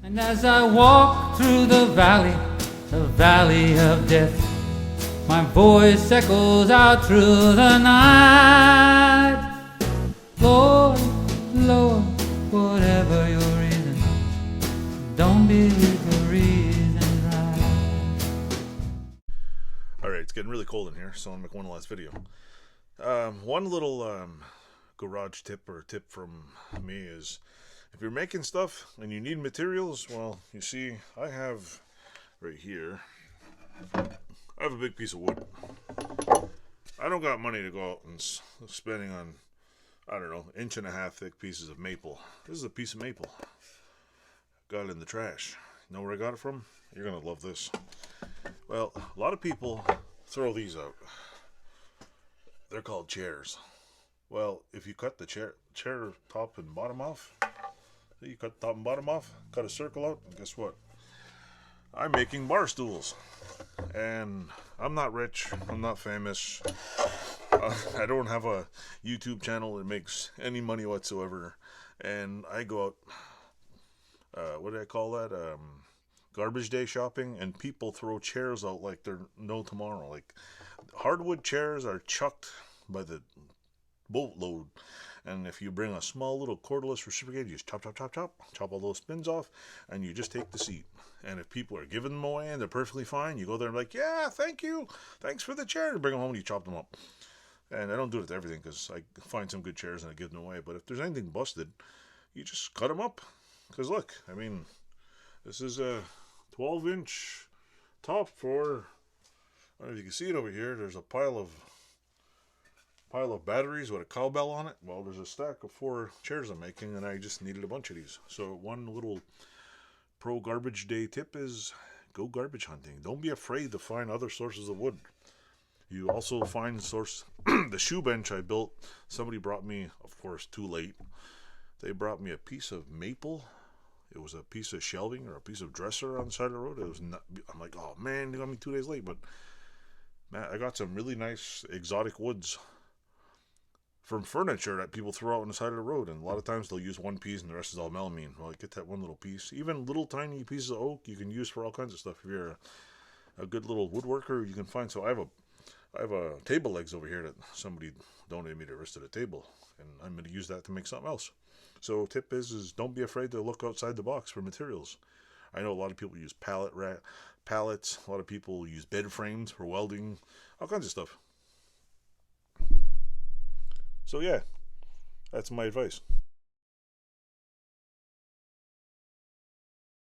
And as I walk through the valley of death, my voice echoes out through the night. Lord, Lord, whatever your reason, don't be the reason right. Alright, it's getting really cold in here, so I'll make one last video. One little garage tip or tip from me is, if you're making stuff and you need materials, well, you see, I have right here, I have a big piece of wood. I don't got money to go out and spending on, I don't know, 1.5 inch thick pieces of maple. This is a piece of maple. Got it in the trash. You know where I got it from? You're going to love this. Well, a lot of people throw these out. They're called chairs. Well, if you cut the chair top and bottom off, you cut the top and bottom off, cut a circle out, and guess what? I'm making bar stools. And I'm not rich, I'm not famous, I don't have a YouTube channel that makes any money whatsoever, and I go out, what do I call that, garbage day shopping, and people throw chairs out like they're no tomorrow. Like, hardwood chairs are chucked by the boatload, and if you bring a small little cordless reciprocator, you just chop all those spins off, and you just take the seat. And if people are giving them away and they're perfectly fine, you go there and be like, yeah, thank you, thanks for the chair, and bring them home and you chop them up. And I don't do it with everything, because I find some good chairs and I give them away, but if there's anything busted, you just cut them up. Because look, I mean, this is a 12-inch top for, I don't know if you can see it over here, there's a pile of batteries with a cowbell on it. Well, there's a stack of 4 chairs I'm making, and I just needed a bunch of these. So one little pro garbage day tip is, go garbage hunting. Don't be afraid to find other sources of wood. You also find the shoe bench I built, somebody brought me, of course too late, they brought me a piece of maple. It was a piece of shelving or a piece of dresser on the side of the road. It was not, I'm like, oh man, they got me 2 days late, but man, I got some really nice exotic woods from furniture that people throw out on the side of the road, and a lot of times they'll use one piece and the rest is all melamine. Well, I get that one little piece. Even little tiny pieces of oak you can use for all kinds of stuff. If you're a good little woodworker, you can find. So I have a table legs over here that somebody donated me the rest of the table, and I'm going to use that to make something else. So tip is don't be afraid to look outside the box for materials. I know a lot of people use pallets. A lot of people use bed frames for welding, all kinds of stuff. So yeah, that's my advice.